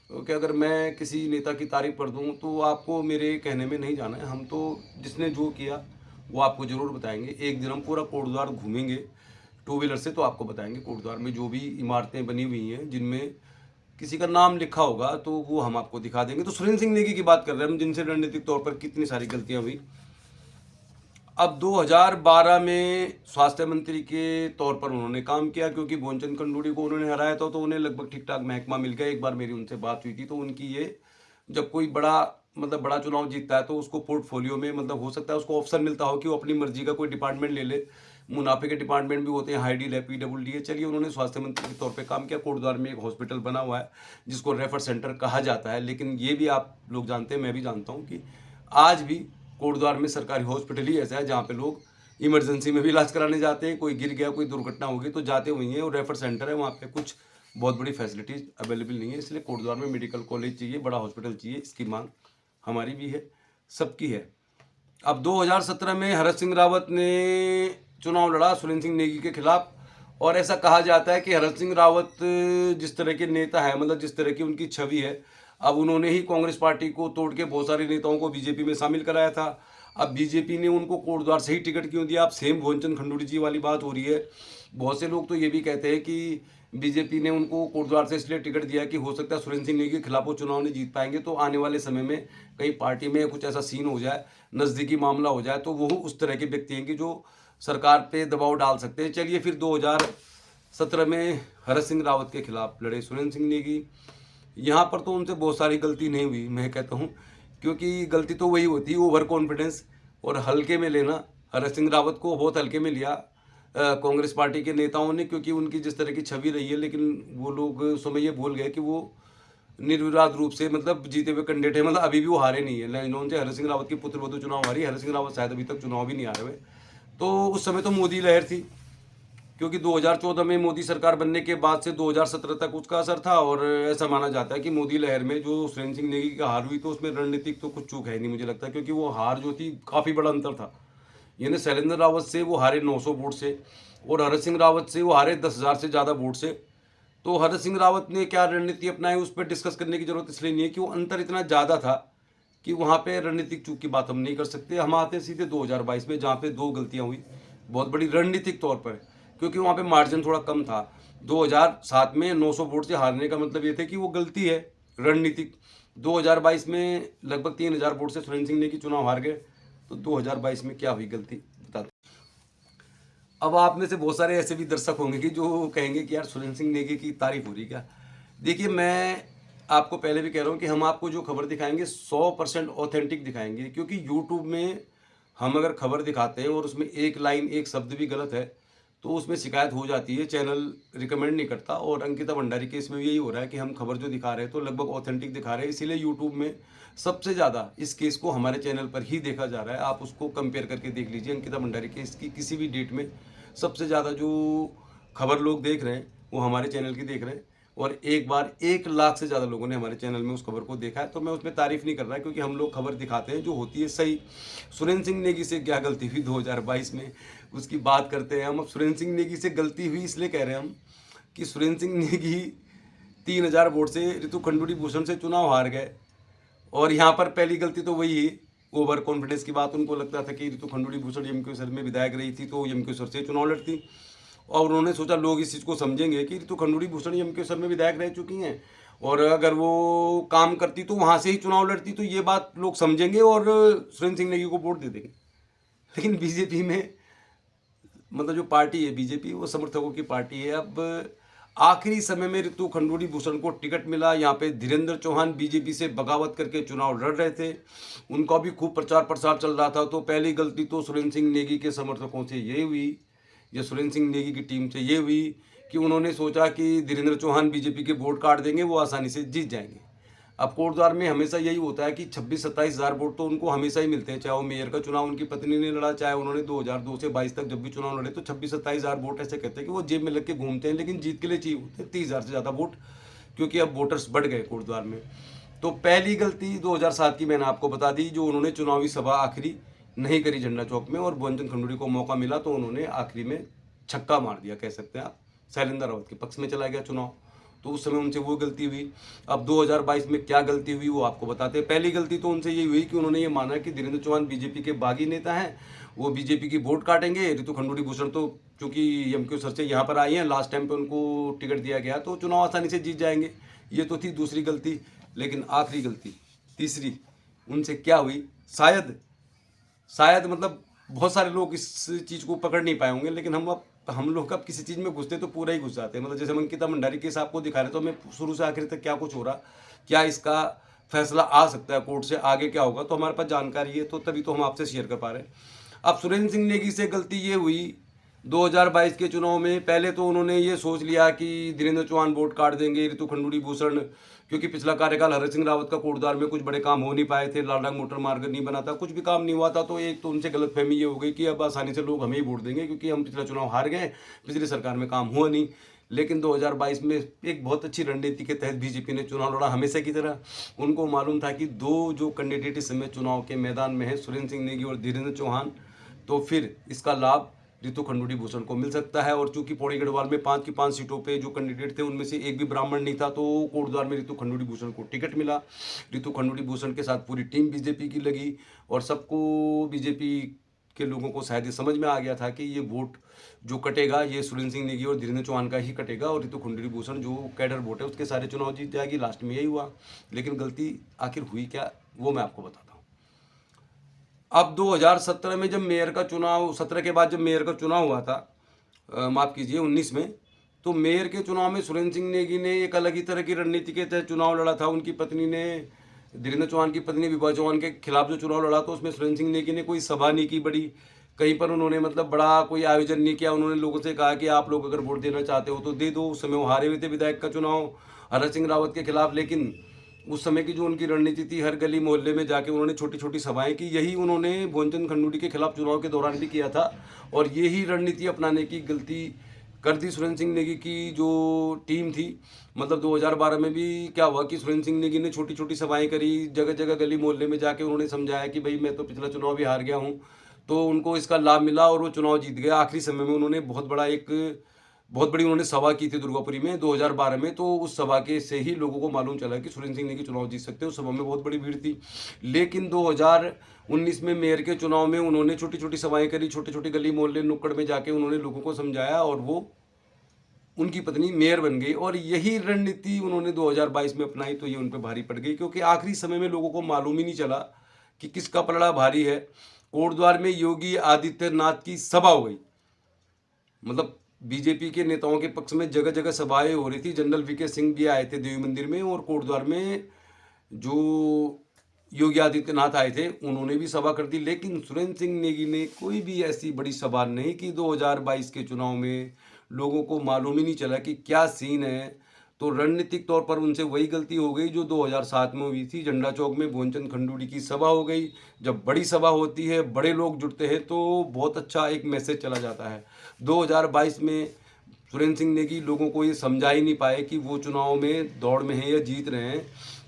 क्योंकि अगर मैं किसी नेता की तारीफ कर दूं तो आपको मेरे कहने में नहीं जाना है। हम तो जिसने जो किया वो आपको ज़रूर बताएंगे। एक दिन हम पूरा कोटद्वार घूमेंगे, टू व्हीलर से, तो आपको बताएंगे कोटद्वार में जो भी इमारतें बनी हुई हैं जिनमें किसी का नाम लिखा होगा तो वो हम आपको दिखा देंगे। तो सुरेंद्र सिंह नेगी की बात कर रहे हैं हम, जिनसे रणनीतिक तौर पर कितनी सारी गलतियां हुई। अब 2012 में स्वास्थ्य मंत्री के तौर पर उन्होंने काम किया, क्योंकि भुवनचंद खंडूड़ी को उन्होंने हराया था तो उन्हें लगभग ठीक ठाक महकमा मिल गया। एक बार मेरी उनसे बात हुई थी तो उनकी ये, जब कोई बड़ा चुनाव जीतता है तो उसको पोर्टफोलियो में हो सकता है उसको ऑप्शन मिलता हो कि वो अपनी मर्जी का कोई डिपार्टमेंट ले ले। मुनाफे के डिपार्टमेंट भी होते हैं, हाई डील है, PWD है। चलिए, उन्होंने स्वास्थ्य मंत्री के तौर पे काम किया। कोटद्वार में एक हॉस्पिटल बना हुआ है जिसको रेफर सेंटर कहा जाता है, लेकिन ये भी आप लोग जानते हैं, मैं भी जानता हूँ कि आज भी कोटद्वार में सरकारी हॉस्पिटल ही ऐसा है जहाँ पे लोग इमरजेंसी में भी इलाज कराने जाते हैं। कोई गिर गया, कोई दुर्घटना हो गई तो जाते हुए हैं, और रेफर सेंटर है, वहाँ पे कुछ बहुत बड़ी फैसिलिटीज अवेलेबल नहीं है। इसलिए कोटद्वार में मेडिकल कॉलेज चाहिए, बड़ा हॉस्पिटल चाहिए। इसकी मांग हमारी भी है, सबकी है। अब 2017 में हरक सिंह रावत ने चुनाव लड़ा सुरेंद्र सिंह नेगी के खिलाफ, और ऐसा कहा जाता है कि हरक सिंह रावत जिस तरह के नेता है, जिस तरह की उनकी छवि है, अब उन्होंने ही कांग्रेस पार्टी को तोड़ के बहुत सारे नेताओं को बीजेपी में शामिल कराया था। अब बीजेपी ने उनको कोटद्वार से ही टिकट क्यों दिया? अब सेम भुवनचंद खंडूड़ी जी वाली बात हो रही है। बहुत से लोग तो ये भी कहते हैं कि बीजेपी ने उनको कोटद्वार से इसलिए टिकट दिया कि हो सकता है सुरेंद्र सिंह नेगी के खिलाफ वो चुनाव नहीं जीत पाएंगे, तो आने वाले समय में कहीं पार्टी में कुछ ऐसा सीन हो जाए, नज़दीकी मामला हो जाए, तो वो उस तरह के व्यक्ति हैं कि जो सरकार पे दबाव डाल सकते हैं। चलिए, फिर 2017 में हरक सिंह रावत के खिलाफ लड़े सुरेंद्र सिंह नेगी। यहाँ पर तो उनसे बहुत सारी गलती नहीं हुई, मैं कहता हूँ, क्योंकि गलती तो वही होती है, ओवर कॉन्फिडेंस और हल्के में लेना। हरक सिंह रावत को बहुत हल्के में लिया कांग्रेस पार्टी के नेताओं ने, क्योंकि उनकी जिस तरह की छवि रही है। लेकिन वो लोग उस समय ये भूल गए कि वो निर्विवाद रूप से जीते हुए कैंडिडेट है, अभी भी वो हारे नहीं है। जिन्होंने हरक सिंह रावत की पुत्रवधू चुनाव हारी, हरक सिंह रावत शायद अभी तक चुनाव भी नहीं हारे हुए। तो उस समय तो मोदी लहर थी, क्योंकि 2014 में मोदी सरकार बनने के बाद से 2017 तक उसका असर था। और ऐसा माना जाता है कि मोदी लहर में जो सुरेंद्र सिंह नेगी का हार हुई, तो उसमें रणनीतिक तो कुछ चूक है नहीं, मुझे लगता है, क्योंकि वो हार जो थी काफ़ी बड़ा अंतर था। यानी शैलेंद्र रावत से वो हारे 900 वोट से, और हरक सिंह रावत से वो हारे 10,000 से ज़्यादा वोट से। तो हरक सिंह रावत ने क्या रणनीति अपनाई, उस पर डिस्कस करने की जरूरत इसलिए नहीं है कि वो अंतर इतना ज़्यादा था कि वहाँ पे रणनीतिक चूक की बात हम नहीं कर सकते। हम आते हैं सीधे 2022 में, जहाँ पे 2 गलतियाँ हुई बहुत बड़ी रणनीतिक तौर पर, क्योंकि वहाँ पे मार्जिन थोड़ा कम था। 2007 में 900 वोट से हारने का मतलब ये थे कि वो गलती है रणनीतिक। 2022 में लगभग 3,000 वोट से सुरेंद्र सिंह नेगी चुनाव हार गए। तो 2022 में क्या हुई गलती बताते। अब आप में से बहुत सारे ऐसे भी दर्शक होंगे कि जो कहेंगे कि यार सुरेंद्र सिंह नेगी की तारीफ हो रही क्या। देखिए, मैं आपको पहले भी कह रहा हूँ कि हम आपको जो खबर दिखाएंगे 100% ऑथेंटिक दिखाएंगे, क्योंकि यूट्यूब में हम अगर खबर दिखाते हैं और उसमें एक लाइन, एक शब्द भी गलत है तो उसमें शिकायत हो जाती है, चैनल रिकमेंड नहीं करता। और अंकिता भंडारी केस में भी यही हो रहा है कि हम खबर जो दिखा रहे हैं तो लगभग ऑथेंटिक दिखा रहे हैं, इसीलिए यूट्यूब में सबसे ज़्यादा इस केस को हमारे चैनल पर ही देखा जा रहा है। आप उसको कंपेयर करके देख लीजिए, अंकिता भंडारी केस की किसी भी डेट में सबसे ज़्यादा जो खबर लोग देख रहे हैं वो हमारे चैनल की देख रहे हैं। और एक बार 1 लाख से ज़्यादा लोगों ने हमारे चैनल में उस खबर को देखा है। तो मैं उसमें तारीफ नहीं कर रहा, क्योंकि हम लोग खबर दिखाते हैं जो होती है सही। सुरेंद्र सिंह नेगी से क्या गलती हुई 2022 में, उसकी बात करते हैं हम। अब सुरेंद्र सिंह नेगी से गलती हुई इसलिए कह रहे हैं हम कि सुरेंद्र सिंह नेगी 3,000 वोट से ऋतु खंडूड़ी भूषण से चुनाव हार गए। और यहाँ पर पहली गलती तो वही है, ओवर कॉन्फिडेंस की बात। उनको लगता था कि ऋतु खंडूड़ी भूषण यमकेश्वर में विधायक रही थी तो यमकेश्वर से चुनाव लड़ती, और उन्होंने सोचा लोग इस चीज़ को समझेंगे कि ऋतु खंडूड़ी भूषण यमकेश्वर में विधायक रह चुकी हैं, और अगर वो काम करती तो वहाँ से ही चुनाव लड़ती, तो ये बात लोग समझेंगे और सुरेंद्र सिंह नेगी को वोट दे देंगे। लेकिन बीजेपी में जो पार्टी है बीजेपी, वो समर्थकों की पार्टी है। अब आखिरी समय में ऋतु खंडूड़ी भूषण को टिकट मिला। यहाँ पे धीरेन्द्र चौहान बीजेपी से बगावत करके चुनाव लड़ रहे थे, उनका भी खूब प्रचार प्रसार चल रहा था। तो पहली गलती तो सुरेंद्र सिंह नेगी के समर्थकों से ये हुई, या सुरेंद्र सिंह नेगी की टीम से ये हुई कि उन्होंने सोचा कि धीरेन्द्र चौहान बीजेपी के वोट काट देंगे, वो आसानी से जीत जाएंगे। अब कोटद्वार में हमेशा यही होता है कि 26-27 हज़ार वोट तो उनको हमेशा ही मिलते हैं, चाहे वो मेयर का चुनाव उनकी पत्नी ने लड़ा, चाहे उन्होंने 2002 से 22 तक जब भी चुनाव लड़े, तो 26-27 हज़ार वोट ऐसे कहते हैं कि वो जेब में लग के घूमते हैं, लेकिन जीत के लिए चाहिए होते हैं 30,000 से ज़्यादा वोट, क्योंकि अब वोटर्स बढ़ गए कोटद्वार में। तो पहली गलती 2007 की मैंने आपको बता दी, जो उन्होंने चुनावी सभा आखिरी नहीं करी झंडा चौक में, और भुवनचंद खंडूड़ी को मौका मिला तो उन्होंने आखिरी में छक्का मार दिया, कह सकते हैं आप। शैलेंद्र रावत के पक्ष में चला गया चुनाव, तो उस समय उनसे वो गलती हुई। अब 2022 में क्या गलती हुई वो आपको बताते हैं। पहली गलती तो उनसे ये हुई कि उन्होंने ये माना कि धीरेन्द्र चौहान बीजेपी के बागी नेता हैं, वो बीजेपी की वोट काटेंगे। ऋतु खंडूड़ी भूषण तो चूंकि एमक्यू सर से यहाँ पर आई हैं, लास्ट टाइम पे उनको टिकट दिया गया तो चुनाव आसानी से जीत जाएंगे। ये तो थी दूसरी गलती। लेकिन आखिरी गलती तीसरी उनसे क्या हुई, शायद मतलब बहुत सारे लोग इस चीज़ को पकड़ नहीं पाए होंगे, लेकिन हम लोग अब किसी चीज़ में घुसते तो पूरा ही घुस जाते हैं। मतलब जैसे हम अंकिता भंडारी केस आपको दिखा रहे तो हमें शुरू से आखिर तक क्या कुछ हो रहा, क्या इसका फैसला आ सकता है कोर्ट से, आगे क्या होगा, तो हमारे पास जानकारी है, तो तभी तो हम आपसे शेयर कर पा रहे हैं। अब सुरेंद्र सिंह नेगी से गलती ये हुई 2022 के चुनाव में, पहले तो उन्होंने ये सोच लिया कि धीरेन्द्र चौहान वोट काट देंगे, ऋतु खंडूड़ी भूषण, क्योंकि पिछला कार्यकाल हरि सिंह रावत का कोटद्वार में कुछ बड़े काम हो नहीं पाए थे, लालडांग मोटर मार्ग नहीं बना था, कुछ भी काम नहीं हुआ था, तो एक तो उनसे गलतफहमी ये हो गई कि अब आसानी से लोग हमें ही वोट देंगे क्योंकि हम पिछला चुनाव हार गए, पिछली सरकार में काम हुआ नहीं। लेकिन 2022 में एक बहुत अच्छी रणनीति के तहत बीजेपी ने चुनाव लड़ा हमेशा की तरह। उनको मालूम था कि दो जो कैंडिडेट इस समय चुनाव के मैदान में है, सुरेंद्र सिंह नेगी और धीरेन्द्र चौहान, तो फिर इसका लाभ ऋतु खंडूड़ी भूषण को मिल सकता है। और चूंकि पौड़ी गढ़वाल में 5 की 5 सीटों पे जो कैंडिडेट थे उनमें से एक भी ब्राह्मण नहीं था, तो कोटद्वार में ऋतु खंडूड़ी भूषण को टिकट मिला। ऋतु खंडूड़ी भूषण के साथ पूरी टीम बीजेपी की लगी और सबको, बीजेपी के लोगों को शायद ये समझ में आ गया था कि ये वोट जो कटेगा ये सुरेंद्र सिंह नेगी और धीरेन्द्र चौहान का ही कटेगा और ऋतु खंडूड़ी भूषण जो कैडर वोट है उसके सारे चुनाव जीत जाएगी। लास्ट में यही हुआ। लेकिन गलती आखिर हुई क्या, वो मैं आपको बताता हूँ। अब 2017 में जब मेयर का चुनाव, 17 के बाद जब मेयर का चुनाव हुआ था, माफ़ कीजिए 19 में, तो मेयर के चुनाव में सुरेंद्र सिंह नेगी ने एक अलग ही तरह की रणनीति के तहत चुनाव लड़ा था। उनकी पत्नी ने, धीरेन्द्र चौहान की पत्नी विभा चौहान के खिलाफ जो चुनाव लड़ा तो उसमें सुरेंद्र सिंह नेगी ने कोई सभा नहीं की बड़ी, कहीं पर उन्होंने मतलब बड़ा कोई आयोजन नहीं किया। उन्होंने लोगों से कहा कि आप लोग अगर वोट देना चाहते हो तो दे दो। उस समय वो हारे हुए थे विधायक का चुनाव हरि सिंह रावत के खिलाफ, लेकिन उस समय की जो उनकी रणनीति थी, हर गली मोहल्ले में जाके उन्होंने छोटी छोटी सभाएं की। यही उन्होंने भुवनचंद खंडूड़ी के खिलाफ चुनाव के दौरान भी किया था और यही रणनीति अपनाने की गलती कर दी सुरेंद्र सिंह नेगी की जो टीम थी। मतलब 2012 में भी क्या हुआ कि सुरेंद्र सिंह नेगी ने छोटी छोटी सभाएं करी, जगह जगह गली मोहल्ले में जाके उन्होंने समझाया कि भाई मैं तो पिछला चुनाव भी हार गया हूँ, तो उनको इसका लाभ मिला और वो चुनाव जीत गया। आखिरी समय में उन्होंने बहुत बड़ी उन्होंने सभा की थी दुर्गापुरी में 2012 में, तो उस सभा के से ही लोगों को मालूम चला कि सुरेंद्र सिंह नेगी चुनाव जीत सकते हैं। उस सभा में बहुत बड़ी भीड़ थी। लेकिन 2019 में मेयर के चुनाव में उन्होंने छोटी छोटी सभाएं करी, छोटे छोटे गली मोहल्ले नुक्कड़ में जाके उन्होंने लोगों को समझाया और वो उनकी पत्नी मेयर बन गई। और यही रणनीति उन्होंने 2022 में अपनाई तो ये उन पर भारी पड़ गई, क्योंकि आखिरी समय में लोगों को मालूम ही नहीं चला कि किसका पलड़ा भारी है। कोटद्वार में योगी आदित्यनाथ की सभा हो गई, मतलब बीजेपी के नेताओं के पक्ष में जगह जगह सभाएं हो रही थी। जनरल वीके सिंह भी आए थे देवी मंदिर में और कोटद्वार में जो योगी आदित्यनाथ आए थे उन्होंने भी सभा कर दी। लेकिन सुरेंद्र सिंह नेगी ने कोई भी ऐसी बड़ी सभा नहीं की। 2022 के चुनाव में लोगों को मालूम ही नहीं चला कि क्या सीन है। तो रणनीतिक तौर पर उनसे वही गलती हो गई जो 2007 में हुई थी। झंडा चौक में भुवनचंद खंडूड़ी की सभा हो गई। जब बड़ी सभा होती है, बड़े लोग जुटते हैं तो बहुत अच्छा एक मैसेज चला जाता है। 2022 में सुरेंद्र सिंह नेगी लोगों को ये समझा ही नहीं पाए कि वो चुनाव में दौड़ में हैं या जीत रहे हैं,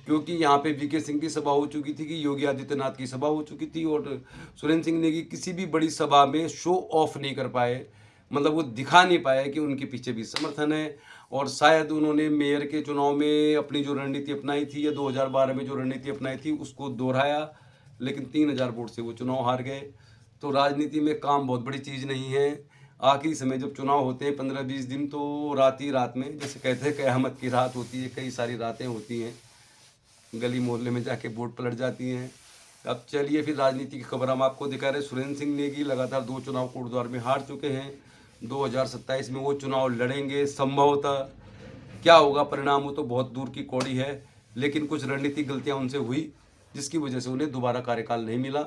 क्योंकि यहाँ पे वीके सिंह की सभा हो चुकी थी, कि योगी आदित्यनाथ की सभा हो चुकी थी और सुरेंद्र सिंह नेगी किसी भी बड़ी सभा में शो ऑफ नहीं कर पाए। मतलब वो दिखा नहीं पाए कि उनके पीछे भी समर्थन है। और शायद उन्होंने मेयर के चुनाव में अपनी जो रणनीति अपनाई थी या 2012 में जो रणनीति अपनाई थी उसको दोहराया, लेकिन 3000 वोट से वो चुनाव हार गए। तो राजनीति में काम बहुत बड़ी चीज़ नहीं है। आखिरी समय जब चुनाव होते हैं 15-20 दिन, तो रात ही रात में, जैसे कहते हैं क़यामत की रात होती है, कई सारी रातें होती हैं, गली मोहल्ले में जाके वोट पलट जाती हैं। अब चलिए फिर राजनीति की खबर हम आपको दिखा रहे। सुरेंद्र सिंह नेगी लगातार 2 चुनाव कोटद्वार में हार चुके हैं। 2027 में वो चुनाव लड़ेंगे। संभवतः क्या होगा परिणाम, वो तो बहुत दूर की कौड़ी है, लेकिन कुछ रणनीतिक गलतियां उनसे हुई जिसकी वजह से उन्हें दोबारा कार्यकाल नहीं मिला।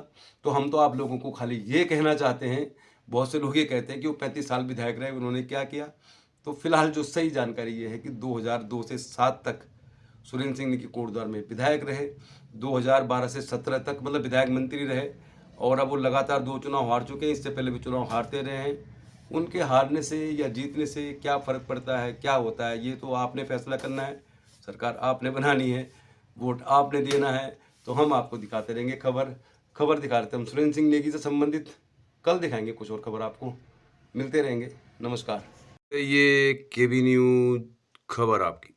तो हम तो आप लोगों को खाली ये कहना चाहते हैं, बहुत से लोग ये कहते हैं कि वो 35 साल विधायक रहे, उन्होंने क्या किया। तो फिलहाल जो सही जानकारी ये है कि 2002 से 7 तक सुरेंद्र सिंह नेगी कोटद्वार में विधायक रहे, 2012 से 17 तक मतलब विधायक मंत्री रहे, और अब वो लगातार 2 चुनाव हार चुके हैं। इससे पहले भी चुनाव हारते रहे हैं। उनके हारने से या जीतने से क्या फ़र्क पड़ता है, क्या होता है, ये तो आपने फैसला करना है। सरकार आपने बनानी है, वोट आपने देना है। तो हम आपको दिखाते रहेंगे खबर दिखा रहे थे हम सुरेंद्र सिंह नेगी से संबंधित। कल दिखाएंगे कुछ और खबर आपको, मिलते रहेंगे। नमस्कार। ये केबी न्यूज़ खबर आपकी।